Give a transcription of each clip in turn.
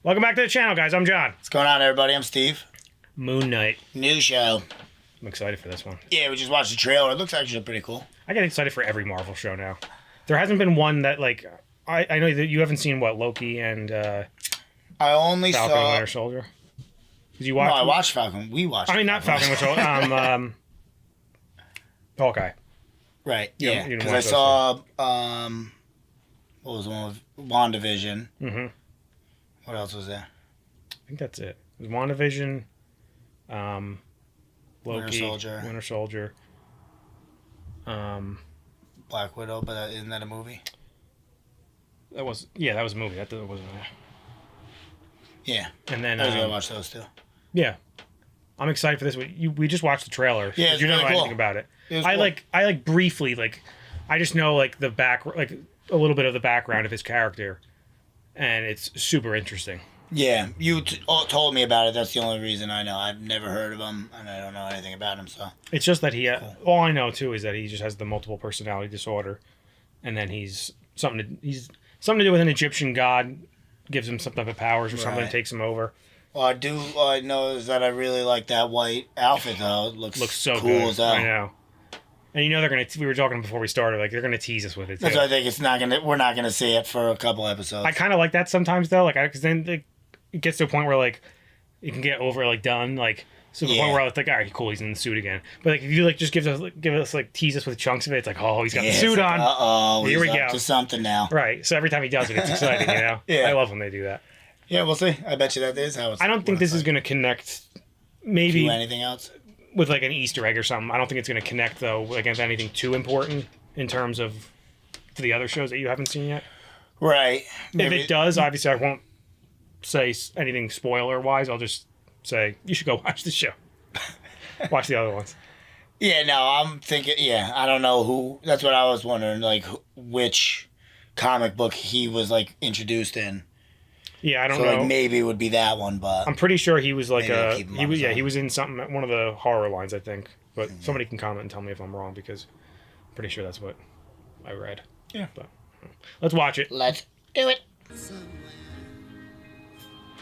Welcome back to the channel, guys. I'm John. What's going on, everybody? I'm Steve. Moon Knight. New show. I'm excited for this one. Yeah, we just watched the trailer. It looks actually pretty cool. I get excited for every Marvel show now. There hasn't been one that, like... I know that you haven't seen, what, Loki and I only Falcon saw... and Winter Soldier? Did you watch... No, I watched Falcon. We watched not Falcon and Winter Soldier. Hawkeye. Right, You yeah. didn't Because watch I those saw... what was the one with WandaVision? Mm-hmm. What else was there? I think that's it. It was WandaVision, Loki, Winter Soldier. Black Widow, but isn't that a movie? That was a movie. That wasn't there. Yeah. And then I was going to watch those too. Yeah. I'm excited for this. We just watched the trailer. Yeah, you don't know really cool. anything about it. I like briefly, like, I just know, like, the back, like, a little bit of the background of his character, and it's super interesting. Yeah, you told me about it. That's the only reason I know. I've never heard of him, and I don't know anything about him, so... It's just that he... Cool. All I know, too, is that he just has the multiple personality disorder, and then he's something to do with an Egyptian god, gives him some type of powers or something, takes him over. Well, I know is that I really like that white outfit, though. It looks so cool good. as hell. I know. And you know they're going to... We were talking before we started, like, they're going to tease us with it, too. That's why I think we're not gonna see it for a couple episodes. I kind of like that sometimes, though, like, because then it gets to a point where, like, it can get done, like, so the point where it's like, all right, cool, he's in the suit again. But, like, if you, like, just give us, like, tease us with chunks of it, it's like, oh, he's got the suit on. Uh-oh, here we he's go. up to something now. Right, so every time he does it, it's exciting, you know? Yeah. I love when they do that. Yeah, we'll see. I bet you that is how it's... I don't think this is going to connect, maybe... To anything else? With, like, an Easter egg or something. I don't think it's going to connect, though, against anything too important in terms of to the other shows that you haven't seen yet. Right. Maybe. If it does, obviously I won't say anything spoiler-wise. I'll just say, you should go watch the show. Watch the other ones. Yeah, no, I'm thinking... Yeah, I don't know who... That's what I was wondering, like, which comic book he was, like, introduced in. Yeah, I don't know. So, like, maybe it would be that one, but... I'm pretty sure he was, like, he was in something, one of the horror lines, I think. But somebody can comment and tell me if I'm wrong, because I'm pretty sure that's what I read. Yeah. But let's watch it. Let's do it.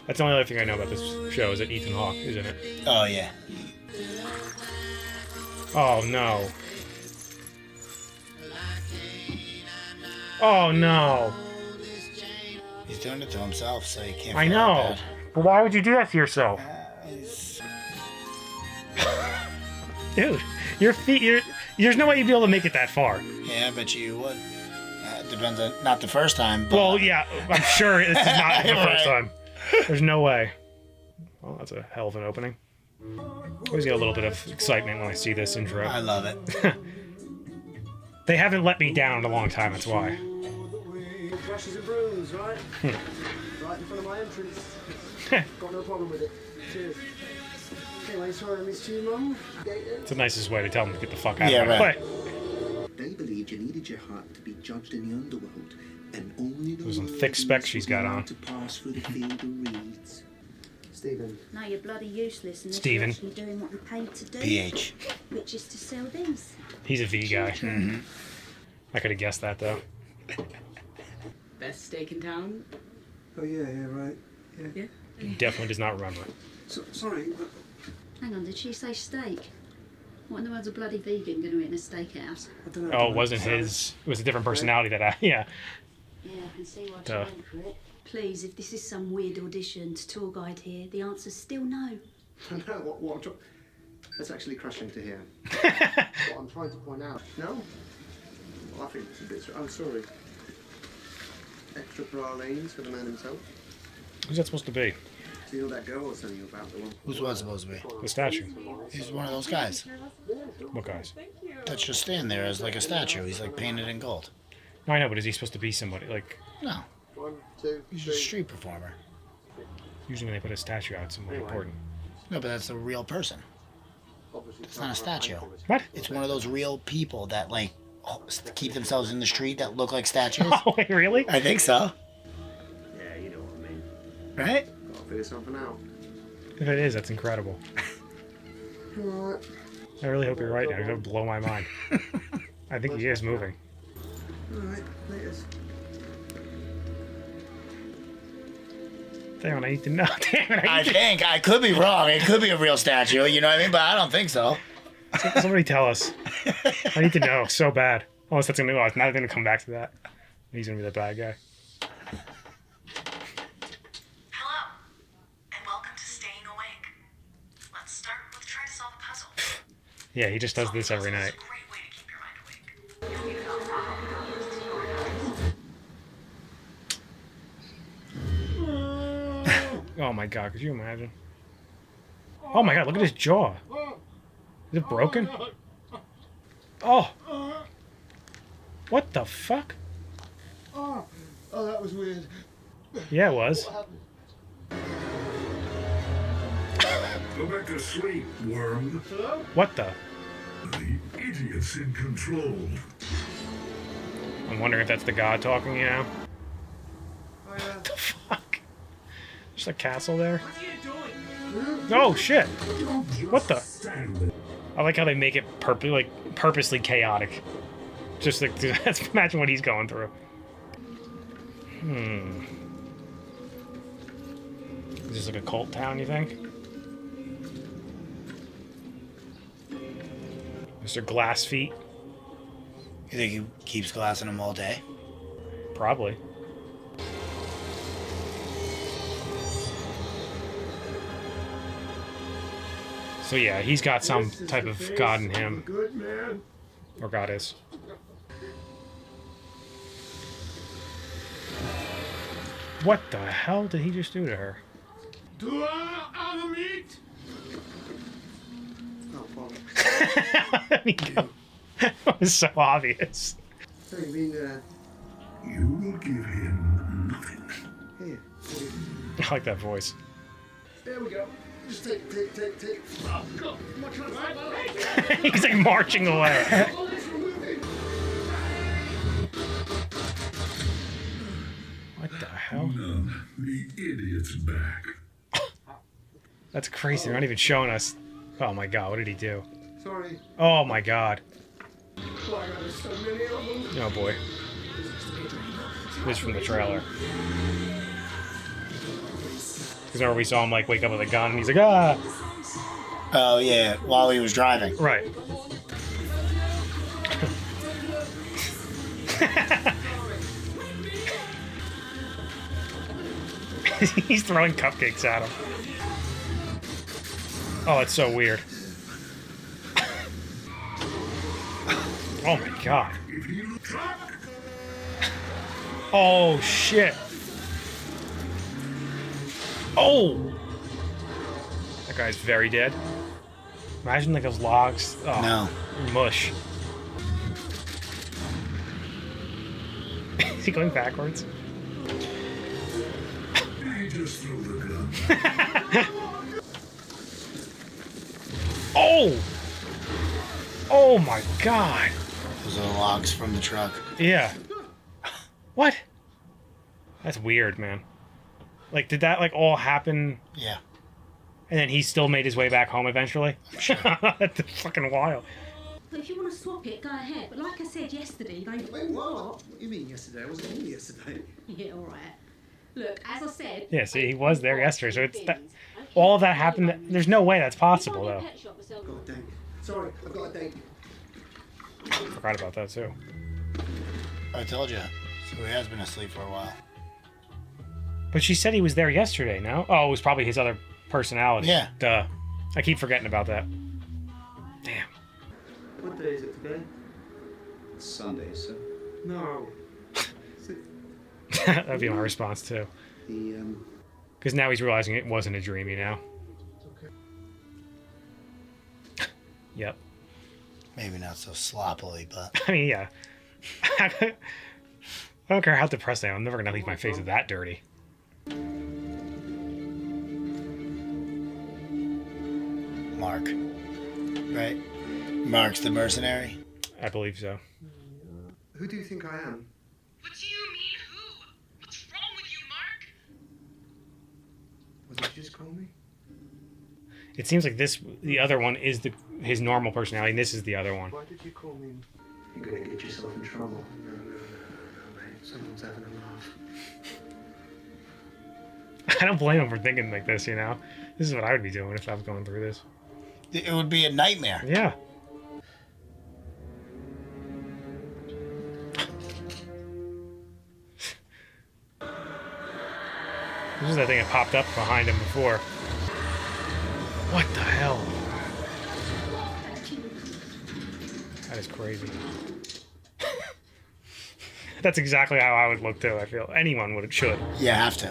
That's the only other thing I know about this show, is that Ethan Hawke is in it. Oh, yeah. Oh, no. Oh, no. He's doing it to himself, so he can't... I know. But why would you do that to yourself? Dude, your feet, there's no way you'd be able to make it that far. Yeah, I bet you would. It depends on... Not the first time, but... Well, yeah, I'm sure this is not the first time. There's no way. Well, that's a hell of an opening. I always get a little bit of excitement when I see this intro. I love it. They haven't let me down in a long time, that's why. Brushes and brooms, right? Right in front of my entrance. Got no problem with it. Cheers. Anyway, sorry I missed you, Mum. It's the nicest way to tell them to get the fuck out Yeah, of my right. way. They believed you needed your heart to be judged in the underworld, and only the Those some thick specs she's got on. to pass through the field of reeds. Stephen. No, you're bloody useless unless Stephen. you're actually doing what you're paid to do. PH. Which is to sell things. He's a V guy. Mm-hmm. I could have guessed that, though. Best steak in town? Oh, yeah, right. Yeah. He definitely does not remember. Sorry, but... Hang on, did she say steak? What in the world's a bloody vegan going to eat in a steakhouse? I don't know. Oh, it wasn't his. It was a different personality that I... Yeah. Yeah, I can see why she Duh. went for it. Please, if this is some weird audition to tour guide here, the answer's still no. No, what I'm trying... That's actually crushing to hear. What I'm trying to point out... No? Well, I think it's a bit... I'm sorry. Extra pralines for the man himself. Who's that supposed to be? Do you know that girl I was telling you about? The one... Who's one supposed to be? The statue. He's one of those guys. What guys? That's just stand there as like a statue. He's like painted in gold. No, I know, but is he supposed to be somebody? Like, No, 1, 2, he's a street performer. usually when they put a statue out, it's somebody important. No, but that's a real person. It's not a statue. What? It's one of those real people that like keep themselves in the street that look like statues. Oh, wait, really? I think so. Yeah, you know what I mean. Right? Gotta figure something out. If it is, that's incredible. Alright. I really hope you're right now. You're going to blow my mind. I think he is moving. Alright, laters. Damn it, I need to know. Damn it, I think. I could be wrong. It could be a real statue, you know what I mean? But I don't think so. Somebody tell us. I need to know so bad. Unless that's gonna. Oh, it's not gonna come back to that. He's gonna be the bad guy. Hello, and welcome to Staying Awake. Let's start with trying to solve a puzzle. Yeah, he just does this every night. It's a great way to keep your mind awake. You'll need to know Oh my god, could you imagine? Oh my god, look at his jaw. Is it broken? Oh! What the fuck? Oh, that was weird. Yeah, it was. What happened? Go back to sleep, worm. Hello? What the? The idiot's in control. I'm wondering if that's the god talking, you know? Oh, What the fuck? There's a castle there? What are you doing? Oh shit! What the? Stand there. I like how they make it purposely chaotic. Just like, let's imagine what he's going through. Is this like a cult town, you think? Mr. Glass Feet? You think he keeps glassing them all day? Probably. So yeah, he's got some type of god in him. Good man. Or goddess. What the hell did he just do to her? Do I have a meat? Oh, fuck. Let me go. That was so obvious. So you mean, You will give him nothing. here. I like that voice. There we go. Just take. Oh, God. What can I say? He's like marching away. Oh, let's remove it. What the hell? None. The idiot's back. That's crazy. They're not even showing us. Oh my god, what did he do? Sorry. Oh my god. Oh, I got so many of them. Oh boy. This is from the trailer. Because remember we saw him like wake up with a gun and he's like, ah! Oh, yeah, while he was driving. Right. He's throwing cupcakes at him. Oh, it's so weird. Oh my god. If he looks up, Oh shit. Oh! That guy's very dead. Imagine like those logs. Oh, No. mush. Is he going backwards? he just threw the gun. Oh! Oh my god. Those are the logs from the truck. Yeah. What? That's weird, man. Like, did that like all happen Yeah. and then he still made his way back home eventually? Sure. That's fucking wild. But if you want to swap it, go ahead. But like I said yesterday, they... Wait, what? What you mean yesterday? I wasn't here yesterday. Yeah, all right. Look, as I said... Yeah, see, he was there yesterday, so it's that, all of that happened. There's no way that's possible, though. I've got a date. Sorry, I've got a date. Forgot about that too. I told you. So he has been asleep for a while. But she said he was there yesterday, no? Oh, it was probably his other personality. Yeah. Duh. I keep forgetting about that. Damn. What day is it today? Sunday, sir. No. That'd be my response too. The, Because now he's realizing it wasn't a dream, you know? okay. Yep. Maybe not so sloppily, but... I mean, yeah. I don't care how depressed I am. I'm never going to leave my face that dirty. Mark. Right? Mark's the mercenary? I believe so. Who do you think I am? What do you mean, who? What's wrong with you, Mark? What did you just call me? It seems like the other one is his normal personality, and this is the other one. Why did you call me? You're gonna get yourself in trouble. No, mate. Someone's having a laugh. I don't blame him for thinking like this, you know? This is what I would be doing if I was going through this. It would be a nightmare. Yeah. This is that thing that popped up behind him before. What the hell? That is crazy. That's exactly how I would look too, I feel. Anyone should. You have to.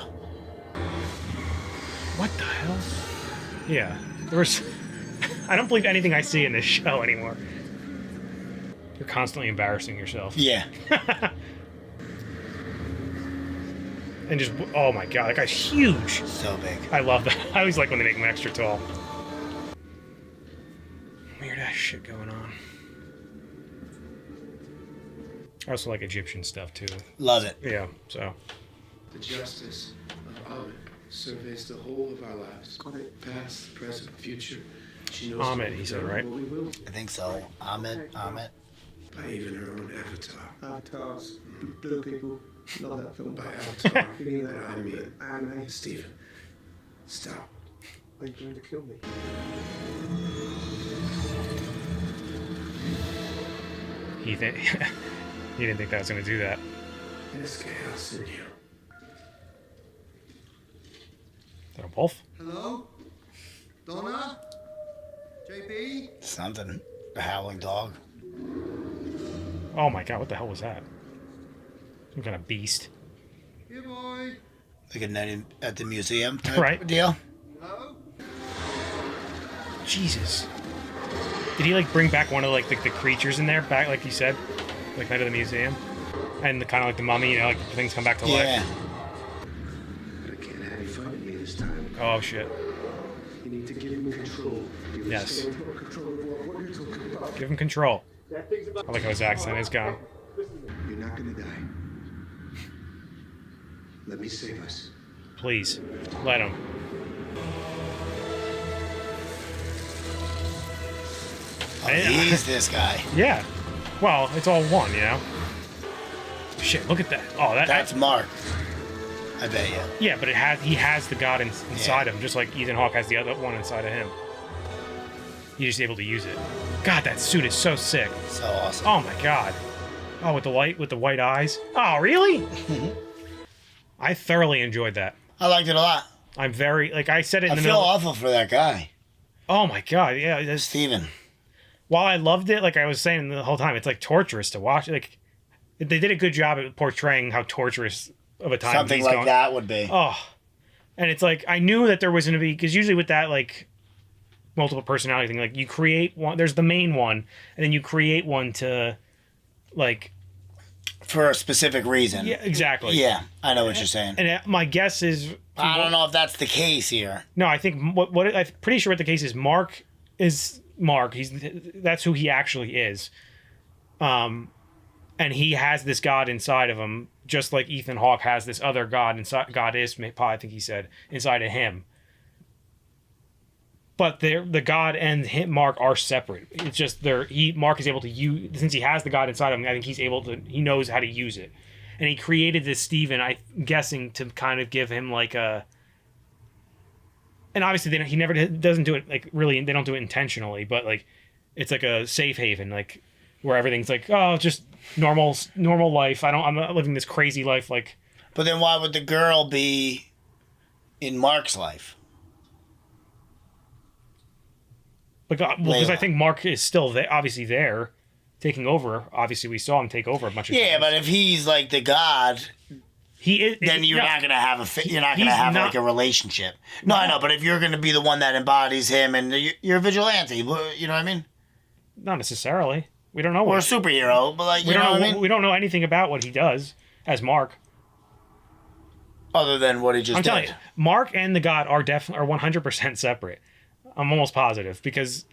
What the hell? Yeah. I don't believe anything I see in this show anymore. You're constantly embarrassing yourself. Yeah. And just, oh my god, that guy's huge. So big. I love that. I always like when they make him extra tall. Weird ass shit going on. I also like Egyptian stuff too. Love it. Yeah, so. The justice of Ahmed surveys the whole of our lives. Past, present, future. She knows Ahmed, he said, right? what we will, I think so. Ahmed. by even her own avatar. Avatars, blue people, not that film. By avatar, You mean that I mean. anime? Stephen, stop. Are you trying to kill me? He didn't think that was going to do that. There's chaos in you. Is that a wolf? Hello? Donna? JB? Something. A howling dog. Oh my god, what the hell was that? Some kind of beast. Here, boy. Like a night at the museum type Right. deal. Hello? Jesus. Did he like bring back one of like the creatures in there back, like you said? Like Night of the Museum? And the kind of like the mummy, you know, like the things come back to life? Yeah. But I can't have you fighting me this time. Oh shit. You need to give me control. Yes. Control of what are you talking about? Give him control. I like how his accent is gone. You're not gonna die. Let me save us. Please, let him. Oh, he's this guy. Yeah. Well, it's all one, you know? Shit, look at that. Oh, That's Mark. I bet you. Yeah, but he has the god inside him, just like Ethan Hawke has the other one inside of him. He's just able to use it. God, that suit is so sick. So awesome. Oh my god. Oh, with the white eyes. Oh, really? I thoroughly enjoyed that. I liked it a lot. I'm very, like I said it in I the feel middle. awful for that guy. Oh my god, yeah. Steven. While I loved it, like I was saying the whole time, it's like torturous to watch. Like they did a good job at portraying how torturous of a time Something he's like going. that would be. Oh, and it's like I knew that there was going to be, because usually with that like multiple personality thing, like you create one. There's the main one, and then you create one to like For a specific reason. yeah, exactly. Yeah, I know what you're saying. And my guess is I don't know if that's the case here. no. I think what I'm pretty sure what the case is. Mark is Mark. That's who he actually is. And he has this god inside of him, just like Ethan Hawke has this other god inside. Goddess, I think he said, inside of him. But the god and Mark are separate. It's just Mark is able to use, since he has the god inside of him. I think he knows how to use it, and he created this Steven, I'm guessing, to kind of give him like a. And obviously, he never doesn't do it like really. They don't do it intentionally, but like, it's like a safe haven, like where everything's like, oh, just normal life. I'm not living this crazy life. Like, But then why would the girl be in Mark's life? because I think Mark is still there, obviously there, taking over. Obviously, we saw him take over a bunch of Yeah, times. but if he's like the god, He is. then you're not gonna have like a relationship. No, I know, but if you're gonna be the one that embodies him and you're a vigilante, you know what I mean? Not necessarily. We don't know. Or a What, superhero, but like we you know don't what know. I mean? We don't know anything about what he does as Mark. Other than what he just I'm did. telling you, Mark and the God are 100% separate. I'm almost positive because.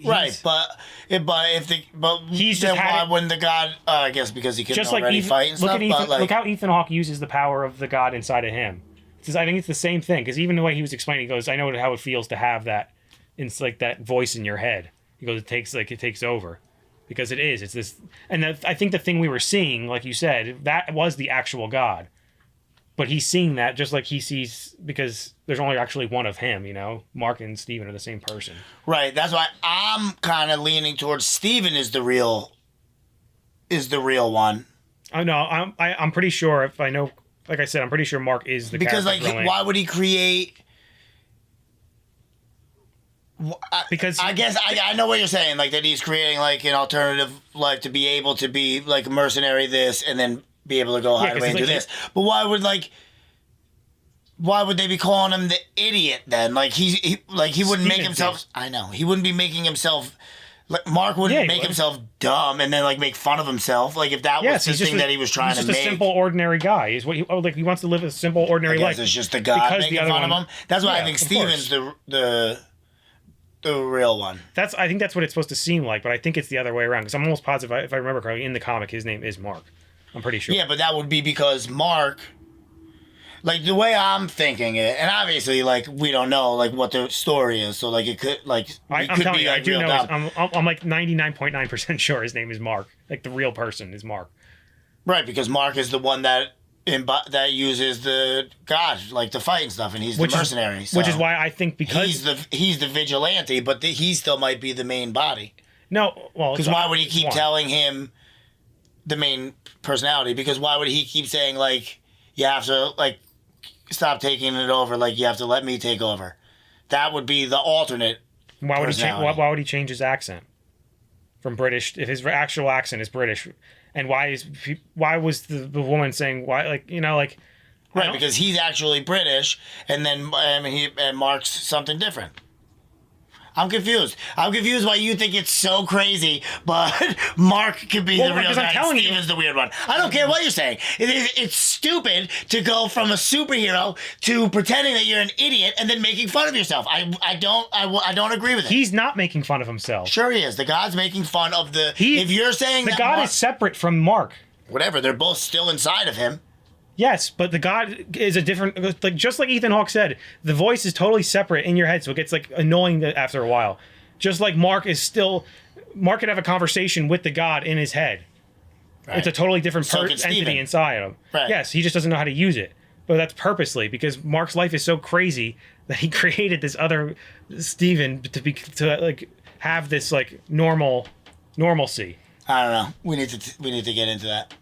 Right, but He's then just had why it- wouldn't the god? I guess because he couldn't Just like already Ethan, fight and look stuff. at Ethan, But like, look how Ethan Hawke uses the power of the God inside of him. I think it's the same thing because even the way he was explaining, he goes, "I know how it feels to have that. It's like that voice in your head." He goes, "It takes over." Because it is. It's this, and I think the thing we were seeing, like you said, that was the actual God. but he's seeing that just like he sees, because there's only actually one of him, Mark and Steven are the same person. Right. That's why I'm kind of leaning towards Steven is the real one. Oh no, I'm pretty sure, if I know, like I said, I'm pretty sure Mark is the because character. Why would he create? Because I guess I know what you're saying, like that he's creating like an alternative life to be able to be like a mercenary this and then be able to go hide away and do this. But why would they be calling him the idiot then? Like he wouldn't make himself. I know he wouldn't be making himself. Like Mark wouldn't make himself dumb and then like make fun of himself. Like if that was the thing that he was trying to make. He's just a simple, ordinary guy. Is what he wants to live a simple, ordinary life. It's just the God making fun of him. That's why I think Steven's the real one. I think that's what it's supposed to seem like, but I think it's the other way around. Because I'm almost positive, if I remember correctly, in the comic, his name is Mark. I'm pretty sure. Yeah, but that would be because Mark, like the way I'm thinking it, and obviously, like we don't know like what the story is, so like it could like I'm telling you, I do know. I'm like 99.9% sure his name is Mark. Like the real person is Mark. Right, because Mark is the one that uses the God like to fight and stuff, and he's the mercenary. Which is why I think because he's the vigilante, but he still might be the main body. No, well, because why would he keep telling him the main personality? Because why would he keep saying like you have to like stop taking it over, like you have to let me take over? That would be the alternate. Why would he change his accent from British if his actual accent is British? And why was the woman saying why, like, like right, because he's actually British and then and Mark's something different. I'm confused why you think it's so crazy, but Mark could be the real guy. Steven's the weird one. I don't care what you're saying. It's stupid to go from a superhero to pretending that you're an idiot and then making fun of yourself. I don't agree with it. He's not making fun of himself. Sure he is. The God's making fun of if you're saying the God is separate from Mark. Whatever, they're both still inside of him. Yes, but the God is a different, like just like Ethan Hawke said, the voice is totally separate in your head, so it gets like annoying after a while. Just like Mark could have a conversation with the God in his head. Right. It's a totally different entity inside him. Right. Yes, he just doesn't know how to use it, but that's purposely because Mark's life is so crazy that he created this other Steven to like have this like normalcy. I don't know. We need to get into that.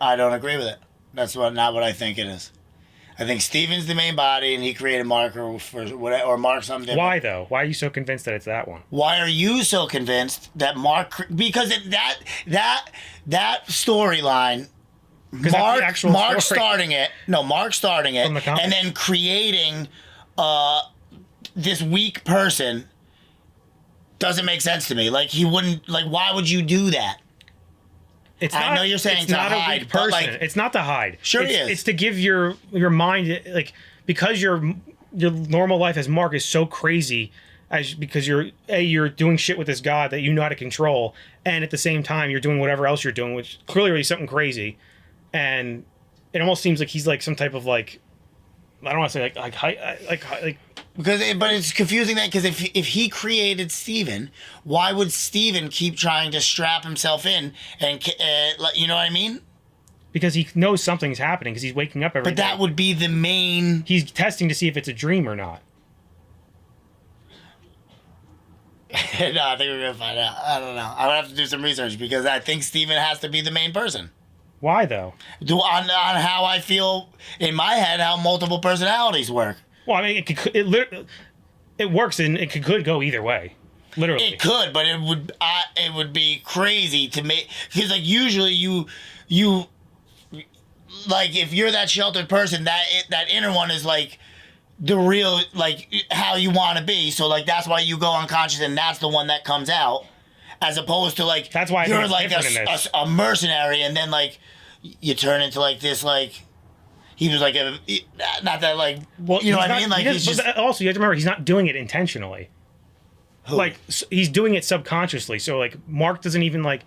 I don't agree with it. That's not what I think it is. I think Steven's the main body, and he created Mark or Mark something different. Why though? Why are you so convinced that it's that one? Why are you so convinced that Mark? Because that storyline, Mark starting it, and then creating this weak person doesn't make sense to me. Like he wouldn't. Like why would you do that? I know you're saying it's not hide, a weak person. It's not to hide. Sure it is. It's to give your mind, like, because your normal life as Mark is so crazy, because you're doing shit with this God that you know how to control, and at the same time you're doing whatever else you're doing, which clearly is something crazy, and it almost seems like he's like some type of like, I don't want to say like. But it's confusing that because if he created Steven, why would Steven keep trying to strap himself in and you know what I mean? Because he knows something's happening because he's waking up every day. But that would be the main. He's testing to see if it's a dream or not. No, I think we're gonna find out. I don't know. I would have to do some research because I think Steven has to be the main person. Why though? On how I feel in my head, how multiple personalities work. Well, I mean, it works, and it could go either way, literally. It could, but it would be crazy to make because like usually you like if you're that sheltered person, that inner one is like the real like how you want to be. So like that's why you go unconscious, and that's the one that comes out, as opposed to like that's why you're like a mercenary, and then like you turn into like this like. He was like not that like well, you know what I mean? Like he's just also you have to remember he's not doing it intentionally. Who? Like he's doing it subconsciously. So like Mark doesn't even like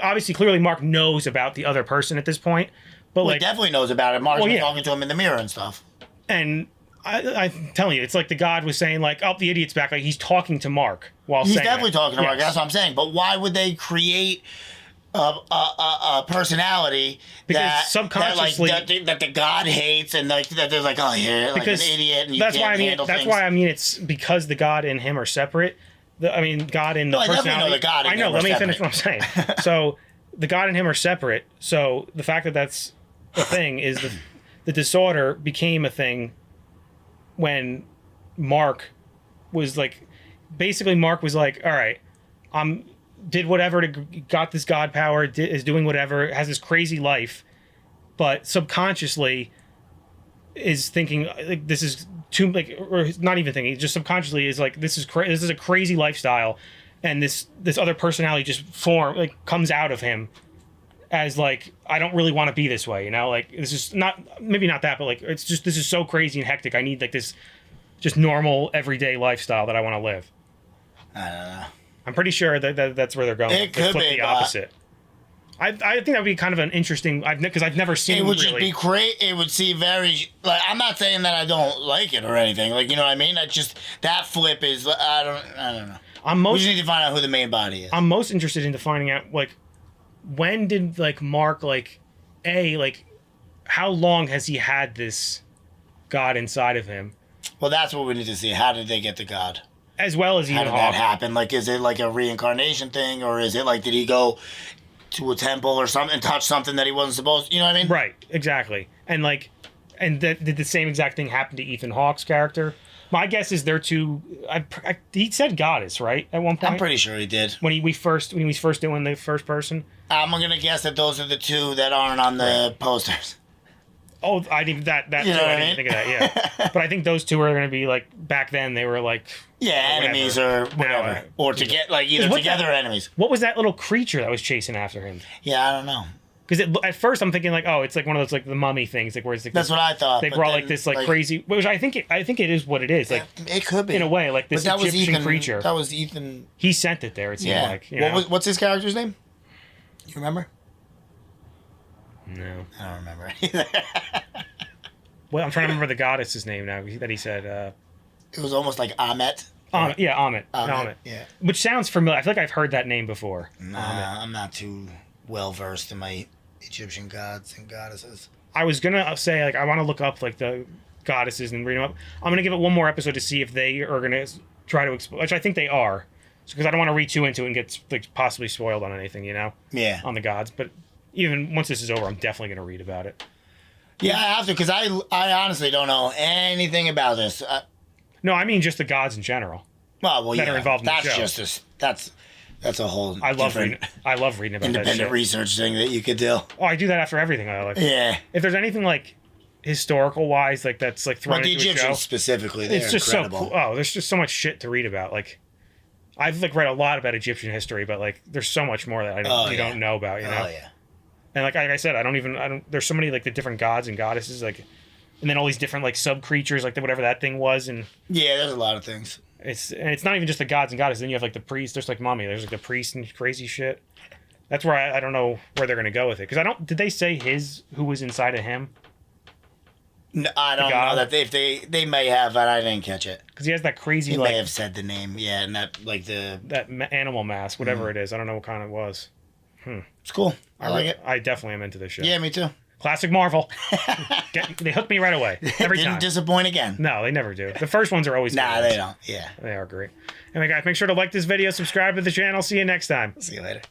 obviously clearly Mark knows about the other person at this point, but he definitely knows about it. Mark's been talking to him in the mirror and stuff. And I'm telling you, it's like the God was saying like, "Oh, the idiot's back." Like he's talking to Mark while he's saying definitely talking to Mark. That's what I'm saying. But why would they create a personality Because subconsciously that the God hates, and like that they're like, oh, you're like an idiot, and you that's can't why I mean handle that's things. why I mean it's because the God and him are separate. God and the I definitely personality. know the God and I know. him Let are me finish what I'm saying. So the God and him are separate. So the fact that that's a thing is the disorder became a thing when Mark was like, basically Mark was like, all right, did whatever to got this God power, is doing whatever, has this crazy life, but subconsciously is thinking like this is too like, or not even thinking, just subconsciously is like this is a crazy lifestyle, and this other personality just comes out of him as like, I don't really want to be this way, you know, like this is not, maybe not that, but like it's just, this is so crazy and hectic. I need like this just normal everyday lifestyle that I want to live. I don't know. I'm pretty sure that that's where they're going. It could flip be the opposite. I think that would be kind of an interesting, because I've never seen it. Would really. just be great. It would seem very like, I'm not saying that I don't like it or anything. Like, you know what I mean? That flip is, I don't know. We just need to find out who the main body is. I'm most interested into finding out like, when did like Mark like how long has he had this God inside of him? Well, that's what we need to see. How did they get the God? As well as how did that happen? Like, is it like a reincarnation thing, or is it like, did he go to a temple or something and touch something that he wasn't supposed to? You know what I mean? Right, exactly. And like, did the same exact thing happen to Ethan Hawke's character? My guess is they're two. He said goddess, right? At one point, I'm pretty sure he did. When he was first doing the first person. I'm gonna guess that those are the two that aren't on the posters. Oh, I didn't that you too. I didn't think of that. Yeah, but I think those two are going to be like, back then they were like, enemies or whatever, or to get like either together or enemies. What was that little creature that was chasing after him? Yeah, I don't know. Because at first I'm thinking like, oh, it's like one of those like the mummy things, like where it's like that's what I thought. They brought like this like crazy, which I think it is what it is. Like it could be in a way like this Egyptian creature. That was Ethan. He sent it there. It seemed like. What's his character's name? You remember? No, I don't remember either. Well, I'm trying to remember the goddess's name now that he said. It was almost like Amet. Amit. Yeah. Which sounds familiar. I feel like I've heard that name before. Nah, I'm not too well versed in my Egyptian gods and goddesses. I was gonna say like I want to look up like the goddesses and read them up. I'm gonna give it one more episode to see if they are gonna try to explain, which I think they are, because I don't want to read too into it and get like possibly spoiled on anything, you know? Yeah. On the gods, but even once this is over, I'm definitely gonna read about it. Yeah, I have to, because I honestly don't know anything about this. No, I mean just the gods in general. Well, that are involved in the show. That's a whole. I love reading about independent that shit. research thing that you could do. Oh, I do that after everything. Yeah. If there's anything like historical wise, like that's like thrown into the a show, Egyptians specifically, they're it's just incredible. so cool. Oh, there's just so much shit to read about. Like, I've like read a lot about Egyptian history, but like there's so much more that you don't know about. You know. Oh yeah. And like I said, I don't. There's so many like the different gods and goddesses, like, and then all these different like sub creatures, like whatever that thing was, and yeah, there's a lot of things. It's not even just the gods and goddesses. Then you have like the priests. There's like mummy. There's like the priests and crazy shit. That's where I don't know where they're gonna go with it, because I don't. Did they say who was inside of him? No, I don't know that if they may have, but I didn't catch it. Because he has that crazy. He like, may have said the name, yeah, and that like that animal mask, whatever it is. I don't know what kind it was. It's cool. I like it. I definitely am into this show. Yeah, me too. Classic Marvel. They hook me right away. Every time. Didn't disappoint again. No, they never do. The first ones are always Nah, they don't. Yeah. They are great. Anyway, guys, make sure to like this video, subscribe to the channel. See you next time. See you later.